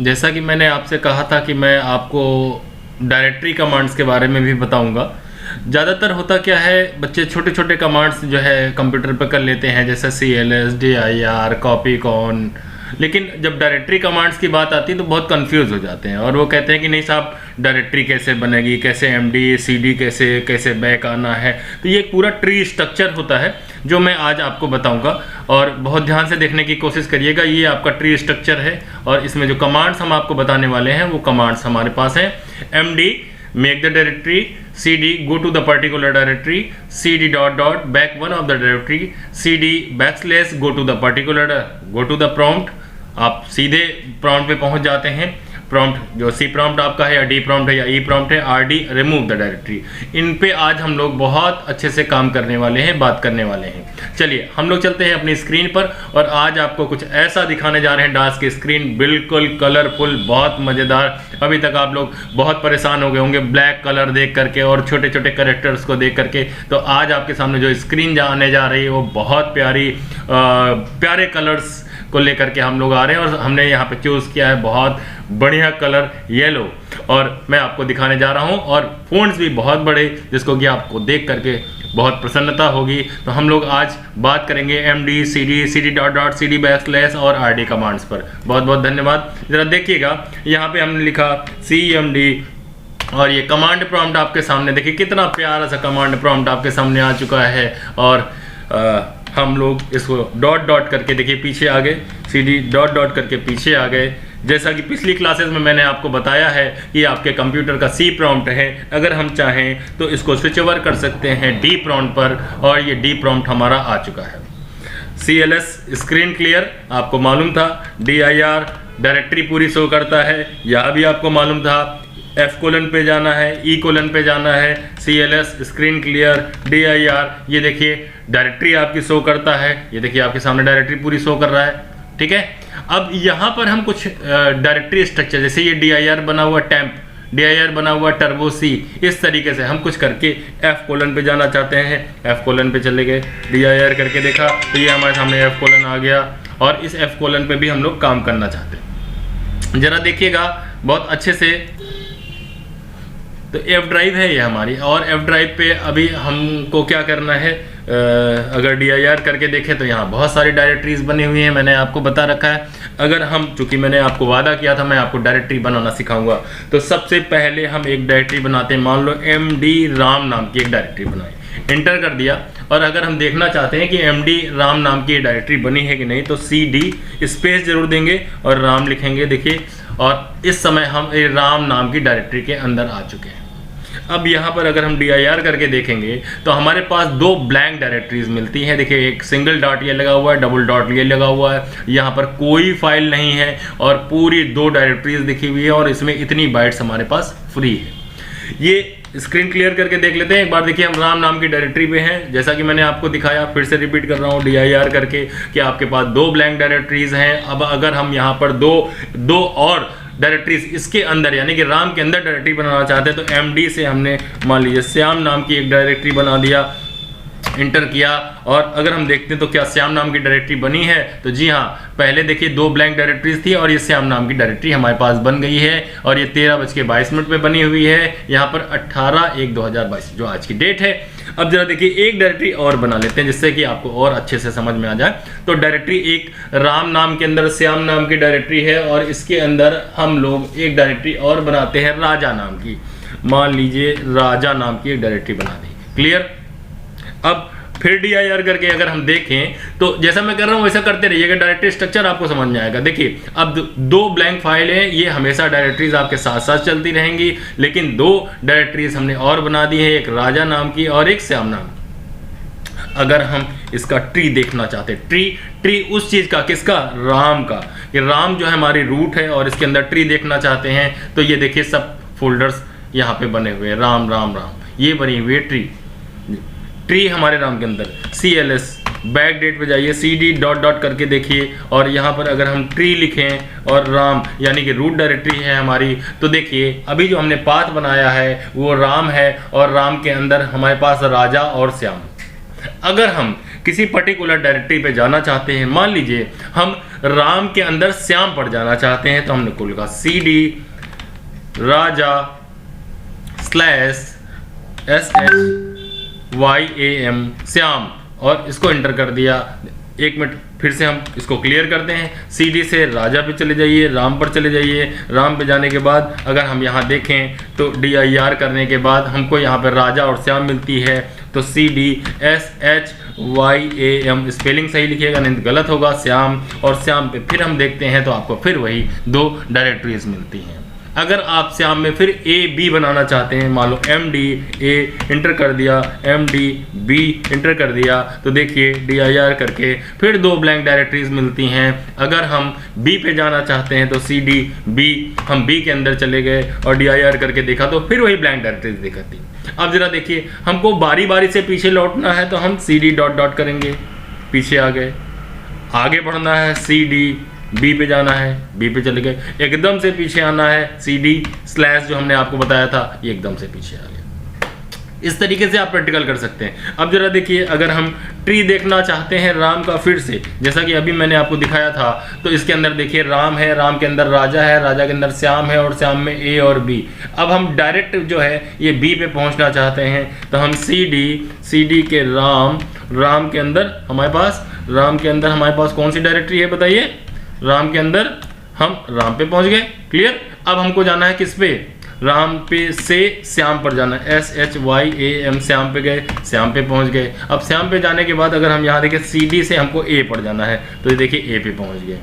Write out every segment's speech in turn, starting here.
जैसा कि मैंने आपसे कहा था कि मैं आपको डायरेक्टरी कमांड्स के बारे में भी बताऊंगा। ज़्यादातर होता क्या है, बच्चे छोटे छोटे कमांड्स जो है कंप्यूटर पर कर लेते हैं, जैसे CLS, DIR, कॉपी कॉन, लेकिन जब डायरेक्टरी कमांड्स की बात आती है तो बहुत कंफ्यूज हो जाते हैं और वो कहते हैं कि नहीं साहब, डायरेक्टरी कैसे बनेगी, कैसे MD CD कैसे बैक आना है। तो ये एक पूरा ट्री स्ट्रक्चर होता है जो मैं आज आपको बताऊंगा और बहुत ध्यान से देखने की कोशिश करिएगा। ये आपका ट्री स्ट्रक्चर है और इसमें जो कमांड्स हम आपको बताने वाले हैं वो कमांड्स हमारे पास हैं। MD make the directory, CD go to the particular directory, CD dot back one of the directory, CD backslash go to the particular go to the prompt। आप सीधे प्रॉम्प्ट पे पहुंच जाते हैं। प्रॉम्प्ट जो C प्रॉम्प्ट आपका है या D प्रॉम्प्ट है या E प्रॉम्प्ट है, RD रिमूव द डायरेक्टरी। इन पे आज हम लोग बहुत अच्छे से काम करने वाले हैं, बात करने वाले हैं। चलिए हम लोग चलते हैं अपनी स्क्रीन पर और आज आपको कुछ ऐसा दिखाने जा रहे हैं। डास की स्क्रीन बिल्कुल कलरफुल, बहुत मज़ेदार। अभी तक आप लोग बहुत परेशान हो गए होंगे ब्लैक कलर देख करके और छोटे छोटे कैरेक्टर्स को देख करके। तो आज आपके सामने जो स्क्रीन आने जा रही है वो बहुत प्यारे कलर्स को लेकर के हम लोग आ रहे हैं और हमने यहाँ पे चूज़ किया है बहुत बढ़िया कलर येलो, और मैं आपको दिखाने जा रहा हूँ। और फ़ॉन्ट्स भी बहुत बड़े, जिसको कि आपको देख करके बहुत प्रसन्नता होगी। तो हम लोग आज बात करेंगे MD CD dot CD backslash और RD कमांड्स पर। बहुत बहुत धन्यवाद। ज़रा देखिएगा, यहाँ पे हमने लिखा CMD और ये कमांड प्रॉम्प्ट आपके सामने, देखिए कितना प्यारा सा कमांड प्रॉम्प्ट आपके सामने आ चुका है। और हम लोग इसको डॉट करके, देखिए पीछे आ गए, CD डॉट करके पीछे आ गए। जैसा कि पिछली क्लासेस में मैंने आपको बताया है कि आपके कंप्यूटर का C प्रॉम्प्ट है, अगर हम चाहें तो इसको स्विच ओवर कर सकते हैं D प्रॉम्प्ट पर, और ये D प्रॉम्प्ट हमारा आ चुका है। CLS स्क्रीन क्लियर आपको मालूम था, DIR डायरेक्टरी पूरी शो करता है, यह भी आपको मालूम था। F: पे जाना है, E: पे जाना है, CLS स्क्रीन क्लियर, DIR ये देखिए डायरेक्टरी आपकी शो करता है। ये देखिए आपके सामने डायरेक्टरी पूरी शो कर रहा है, ठीक है। अब यहाँ पर हम कुछ डायरेक्टरी स्ट्रक्चर, जैसे ये DIR बना हुआ टेम्प, DIR बना हुआ टर्बो C, इस तरीके से हम कुछ करके F: पे जाना चाहते हैं। F: पे चले गए, DIR करके देखा तो ये हमारे सामने F: आ गया और इस F: पे भी हम लोग काम करना चाहते हैं। ज़रा देखिएगा बहुत अच्छे से। तो F ड्राइव है ये हमारी, और F ड्राइव पे अभी हमको क्या करना है, अगर DIR करके देखें तो यहाँ बहुत सारी डायरेक्टरीज बनी हुई हैं, मैंने आपको बता रखा है। अगर हम, चूँकि मैंने आपको वादा किया था मैं आपको डायरेक्टरी बनाना सिखाऊंगा, तो सबसे पहले हम एक डायरेक्टरी बनाते हैं। मान लो MD राम नाम की एक डायरेक्टरी बनाई, इंटर कर दिया। और अगर हम देखना चाहते हैं कि MD राम नाम की डायरेक्टरी बनी है कि नहीं, तो CD स्पेस जरूर देंगे और राम लिखेंगे, देखिए। और इस समय हम राम नाम की डायरेक्टरी के अंदर आ चुके हैं। अब यहाँ पर अगर हम DIR करके देखेंगे तो हमारे पास दो ब्लैंक डायरेक्टरीज मिलती हैं। देखिए एक सिंगल डॉट ये लगा हुआ है, डबल डॉट ये लगा हुआ है, यहाँ पर कोई फाइल नहीं है और पूरी दो डायरेक्टरीज दिखी हुई है और इसमें इतनी बाइट्स हमारे पास फ्री है। ये स्क्रीन क्लियर करके देख लेते हैं एक बार। देखिए हम राम नाम की डायरेक्टरी पे हैं, जैसा कि मैंने आपको दिखाया, फिर से रिपीट कर रहा हूँ DIR करके कि आपके पास दो ब्लैंक डायरेक्टरीज हैं। अब अगर हम यहाँ पर दो और डायरेक्टरीज इसके अंदर, यानी कि राम के अंदर डायरेक्टरी बनाना चाहते हैं, तो MD से हमने मान लीजिए श्याम नाम की एक डायरेक्टरी बना दिया, इंटर किया। और अगर हम देखते हैं तो क्या श्याम नाम की डायरेक्टरी बनी है, तो जी हाँ, पहले देखिए दो ब्लैंक डायरेक्टरीज थी और ये श्याम नाम की डायरेक्टरी हमारे पास बन गई है और ये 13:22 पे बनी हुई है। यहाँ पर 18/1/2022 जो आज की डेट है। अब जरा देखिए एक डायरेक्टरी और बना लेते हैं जिससे कि आपको और अच्छे से समझ में आ जाए। तो डायरेक्टरी एक राम नाम के अंदर श्याम नाम की डायरेक्टरी है और इसके अंदर हम लोग एक डायरेक्टरी और बनाते हैं राजा नाम की। मान लीजिए राजा नाम की एक डायरेक्टरी बना दी, क्लियर। अब फिर DIR करके अगर हम देखें तो जैसा मैं कर रहा हूं वैसा करते रहिएगा, डायरेक्टरी स्ट्रक्चर आपको समझ में आएगा। देखिए अब दो ब्लैंक फाइल है, ये हमेशा डायरेक्टरीज आपके साथ साथ चलती रहेंगी, लेकिन दो डायरेक्टरीज हमने और बना दी है, एक राजा नाम की और एक श्याम नाम। अगर हम इसका ट्री देखना चाहते हैं, ट्री उस चीज का, किसका, राम का, ये राम जो है हमारी रूट है और इसके अंदर ट्री देखना चाहते हैं तो ये देखिए सब फोल्डर्स यहाँ पे बने हुए हैं, राम राम राम, ये बनी हुई है ट्री हमारे राम के अंदर। CLS बैक डेट पे जाइए, CD डॉट करके देखिए और यहाँ पर अगर हम ट्री लिखें और राम यानी कि रूट डायरेक्टरी है हमारी, तो देखिए अभी जो हमने पाथ बनाया है वो राम है और राम के अंदर हमारे पास राजा और श्याम। अगर हम किसी पर्टिकुलर डायरेक्टरी पे जाना चाहते हैं, मान लीजिए हम राम के अंदर श्याम पड़ जाना चाहते हैं तो हमने को लिखा CD राजा /SHYAM श्याम, और इसको एंटर कर दिया। एक मिनट फिर से हम इसको क्लियर करते हैं। CD से राजा पे चले जाइए, राम पर चले जाइए। राम पे जाने के बाद अगर हम यहाँ देखें तो DIR करने के बाद हमको यहाँ पर राजा और श्याम मिलती है। तो CD SHYAM स्पेलिंग सही लिखिएगा, नहीं तो गलत होगा, श्याम। और श्याम पे फिर हम देखते हैं तो आपको फिर वही 2 डायरेक्टरीज मिलती हैं। अगर आप श्याम में फिर AB बनाना चाहते हैं, मान लो MD A इंटर कर दिया, MD B इंटर कर दिया, तो देखिए DIR करके फिर 2 ब्लैंक डायरेक्टरीज मिलती हैं। अगर हम B पे जाना चाहते हैं तो CD B, हम B के अंदर चले गए और DIR करके देखा तो फिर वही ब्लैंक डायरेक्टरीज दिखाती। अब जरा देखिए, हमको बारी बारी से पीछे लौटना है तो हम CD डॉट डॉट करेंगे, पीछे आ गए। आगे बढ़ना है CD B पे जाना है, B पे चले गए। एकदम से पीछे आना है, CD स्लैश जो हमने आपको बताया था ये एकदम से पीछे आ गया। इस तरीके से आप प्रैक्टिकल कर सकते हैं। अब जरा देखिए, अगर हम ट्री देखना चाहते हैं राम का फिर से, जैसा कि अभी मैंने आपको दिखाया था, तो इसके अंदर देखिए राम है, राम के अंदर राजा है, राजा के अंदर श्याम है और श्याम में A और B। अब हम डायरेक्ट जो है ये B पे पहुंचना चाहते हैं तो हम CD के राम के अंदर हमारे पास कौन सी डायरेक्टरी है बताइए? राम के अंदर हम राम पे पहुंच गए। क्लियर? अब हमको जाना है किस पे? राम पे से श्याम पर जाना है, SHYAM श्याम पे गए, श्याम पे पहुंच गए। अब श्याम पे जाने के बाद अगर हम यहाँ देखें CD से हमको A पर जाना है तो ये देखिए A पे पहुंच गए।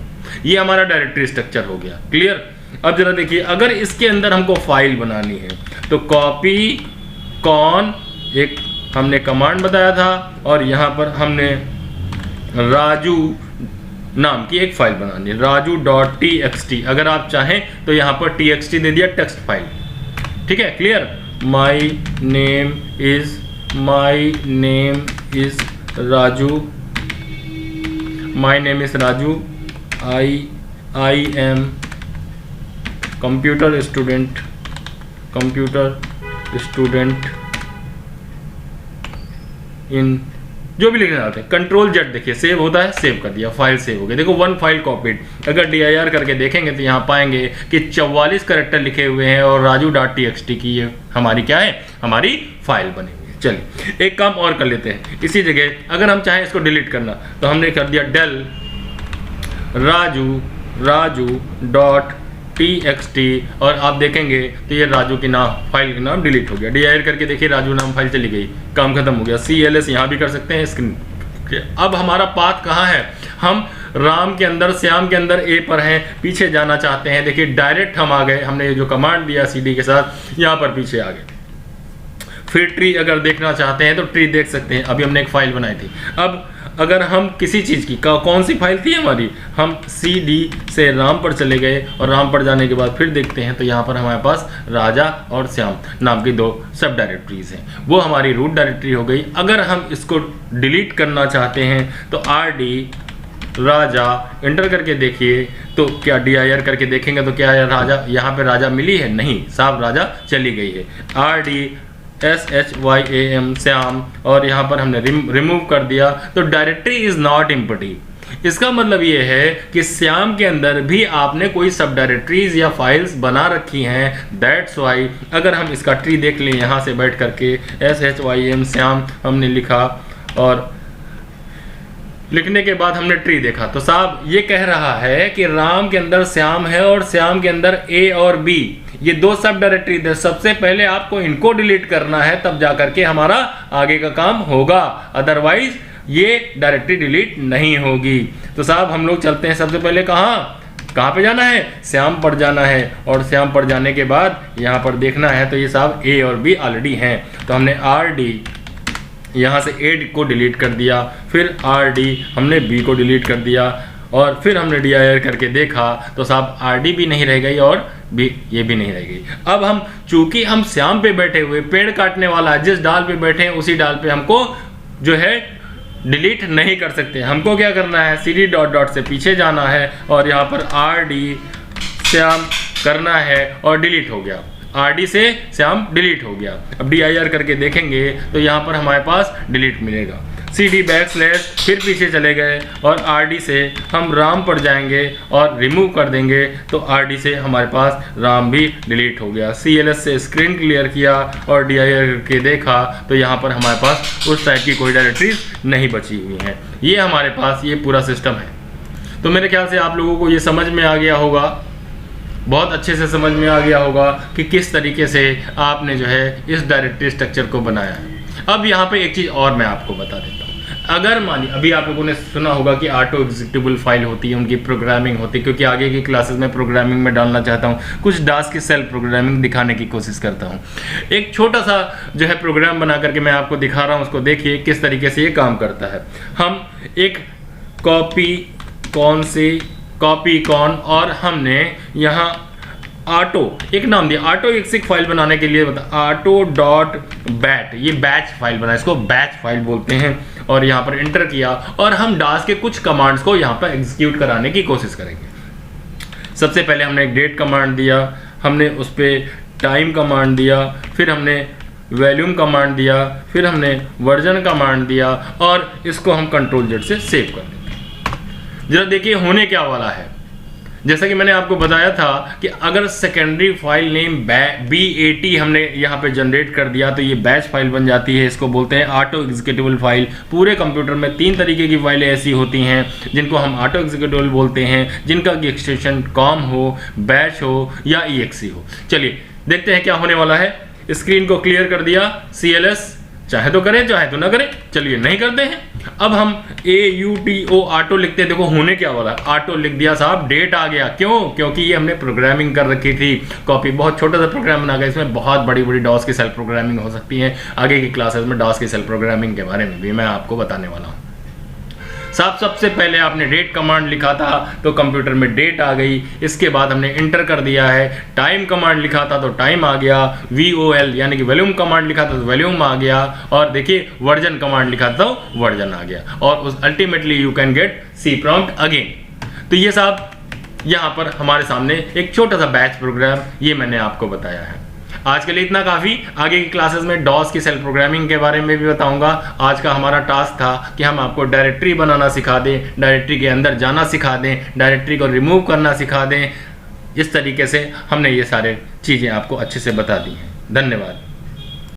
ये हमारा डायरेक्टरी स्ट्रक्चर हो गया। क्लियर? अब जरा देखिए, अगर इसके अंदर हमको फाइल बनानी है तो कॉपी कॉन एक हमने कमांड बताया था और यहाँ पर हमने राजू नाम की एक फाइल बनानी है, raju.txt। अगर आप चाहें तो यहाँ पर txt दे दिया, टेक्स्ट फाइल। ठीक है? Clear? My name is Raju, I am computer student in जो भी लिखना चाहते हैं। Ctrl+Z देखिए सेव होता है, सेव कर दिया, फाइल सेव हो गई। देखो 1 फाइल कॉपीड। अगर DIR करके देखेंगे तो यहाँ पाएंगे कि 44 कैरेक्टर लिखे हुए हैं और raju.txt की ये हमारी क्या है? हमारी फाइल बनी हुई है। चलिए एक काम और कर लेते हैं। इसी जगह अगर हम चाहें इसको डिलीट करना तो हमने कर दिया del raju.txt और आप देखेंगे तो ये राजू की फाइल का नाम डिलीट हो गया। DIR करके देखिए राजू नाम फाइल चली गई, काम खत्म हो गया। CLS यहाँ भी कर सकते हैं स्क्रीन। अब हमारा पाथ कहाँ है? हम राम के अंदर श्याम के अंदर A पर हैं, पीछे जाना चाहते हैं। देखिए डायरेक्ट हम आ गए, हमने जो कमांड दिया CD के साथ यहाँ पर पीछे आ गए। फिर ट्री अगर देखना चाहते हैं तो ट्री देख सकते हैं। अभी हमने एक फाइल बनाई थी। अब अगर हम किसी चीज़ की कौन सी फाइल थी हमारी, हम CD से राम पर चले गए और राम पर जाने के बाद फिर देखते हैं तो यहाँ पर हमारे पास राजा और श्याम नाम की 2 सब डायरेक्टरीज हैं। वो हमारी रूट डायरेक्टरी हो गई। अगर हम इसको डिलीट करना चाहते हैं तो RD राजा एंटर करके देखिए तो क्या DIR करके देखेंगे तो क्या राजा यहाँ पे राजा मिली है? नहीं, साफ राजा चली गई है। RD SHYAM श्याम और यहाँ पर हमने रिमूव कर दिया तो डायरेक्टरी इज नॉट एम्प्टी। इसका मतलब ये है कि श्याम के अंदर भी आपने कोई सब डायरेक्टरीज या फाइल्स बना रखी हैं। दैट्स वाई अगर हम इसका ट्री देख लें यहाँ से बैठ करके SHYAM श्याम हमने लिखा और लिखने के बाद हमने ट्री देखा तो साहब ये कह रहा है कि राम के अंदर श्याम है और श्याम के अंदर A और B, ये 2 सब डायरेक्टरी थे। सबसे पहले आपको इनको डिलीट करना है तब जाकर के हमारा आगे का काम होगा, अदरवाइज ये डायरेक्टरी डिलीट नहीं होगी। तो साहब हम लोग चलते हैं सबसे पहले कहाँ पे जाना है? श्याम पर जाना है और श्याम पर जाने के बाद यहाँ पर देखना है तो ये साहब A और B ऑलरेडी हैं। तो हमने RD यहाँ से A को डिलीट कर दिया, फिर RD हमने B को डिलीट कर दिया और फिर हमने DIR करके देखा तो साहब RD भी नहीं रह गई और ये भी नहीं रह गई। अब हम चूंकि हम श्याम पे बैठे हुए, पेड़ काटने वाला जिस डाल पे बैठे हैं उसी डाल पे हमको जो है डिलीट नहीं कर सकते। हमको क्या करना है? CD डॉट डॉट से पीछे जाना है और यहाँ पर RD श्याम करना है और डिलीट हो गया। RD से श्याम डिलीट हो गया। अब DIR करके देखेंगे तो यहाँ पर हमारे पास डिलीट मिलेगा। CD बैकस्लैश, फिर पीछे चले गए और RD से हम राम पर जाएंगे और रिमूव कर देंगे तो RD से हमारे पास राम भी डिलीट हो गया। CLS से स्क्रीन क्लियर किया और DIR करके देखा तो यहाँ पर हमारे पास उस टाइप की कोई डायरेक्टरीज नहीं बची हुई हैं। ये हमारे पास ये पूरा सिस्टम है। तो मेरे ख्याल से आप लोगों को ये समझ में आ गया होगा, बहुत अच्छे से समझ में आ गया होगा कि किस तरीके से आपने जो है इस डायरेक्टरी स्ट्रक्चर को बनाया है। अब यहाँ पे एक चीज़ और मैं आपको बता देता हूँ। अगर मानिए अभी आप लोगों ने सुना होगा कि ऑटो एग्जीक्यूटेबल फाइल होती है, उनकी प्रोग्रामिंग होती है, क्योंकि आगे की क्लासेस में प्रोग्रामिंग में डालना चाहता हूँ, कुछ डास की सेल्फ प्रोग्रामिंग दिखाने की कोशिश करता हूँ। एक छोटा सा जो है प्रोग्राम बना करके मैं आपको दिखा रहा हूँ, उसको देखिए किस तरीके से ये काम करता है। हम एक कॉपी कॉन और हमने यहाँ ऑटो एक नाम दिया, ऑटो एक्सिक फाइल बनाने के लिए बता auto.bat, ये बैच फाइल बना, इसको बैच फाइल बोलते हैं। और यहाँ पर इंटर किया और हम डास के कुछ कमांड्स को यहाँ पर एग्जीक्यूट कराने की कोशिश करेंगे। सबसे पहले हमने एक डेट कमांड दिया, हमने उस पर टाइम कमांड दिया, फिर हमने वॉल्यूम कमांड दिया, फिर हमने वर्जन कमांड दिया और इसको हम Ctrl+Z से सेव कर देंगे। जरा देखिए होने क्या वाला है। जैसा कि मैंने आपको बताया था कि अगर सेकेंडरी फाइल नेम BAT हमने यहाँ पे जनरेट कर दिया तो ये बैच फाइल बन जाती है। इसको बोलते हैं ऑटो एग्जीक्यूटेबल फाइल। पूरे कंप्यूटर में 3 तरीके की फाइलें ऐसी होती हैं जिनको हम ऑटो एग्जीक्यूटेबल बोलते हैं, जिनका की एक्सटेंशन कॉम हो, बैच हो या EXE हो। चलिए देखते हैं क्या होने वाला है। स्क्रीन को क्लियर कर दिया, CLS चाहे तो करें चाहे तो ना करें, चलिए नहीं करते हैं। अब हम AUTO ऑटो लिखते हैं। देखो होने क्या वाला, ऑटो लिख दिया साहब, डेट आ गया। क्यों? क्योंकि ये हमने प्रोग्रामिंग कर रखी थी कॉपी, बहुत छोटा सा प्रोग्राम बना गया। इसमें बहुत बड़ी बड़ी डॉस की सेल्फ प्रोग्रामिंग हो सकती है। आगे की क्लासेस में डॉस की सेल्फ प्रोग्रामिंग के बारे में भी मैं आपको बताने वाला हूँ। साहब सबसे पहले आपने डेट कमांड लिखा था तो कंप्यूटर में डेट आ गई। इसके बाद हमने इंटर कर दिया है। टाइम कमांड लिखा था तो टाइम आ गया। VOL यानी कि वॉल्यूम कमांड लिखा था तो वॉल्यूम आ गया। और देखिए वर्जन कमांड लिखा था तो वर्जन आ गया। और उस ultimately you can get C prompt again. तो ये साहब यहाँ पर हमारे सामने एक छोटा सा बैच प्रोग्राम ये मैंने आपको बताया है। आज के लिए इतना काफ़ी। आगे की क्लासेस में डॉस की सेल्फ प्रोग्रामिंग के बारे में भी बताऊंगा। आज का हमारा टास्क था कि हम आपको डायरेक्टरी बनाना सिखा दें, डायरेक्टरी के अंदर जाना सिखा दें, डायरेक्टरी को रिमूव करना सिखा दें। इस तरीके से हमने ये सारे चीज़ें आपको अच्छे से बता दी हैं। धन्यवाद।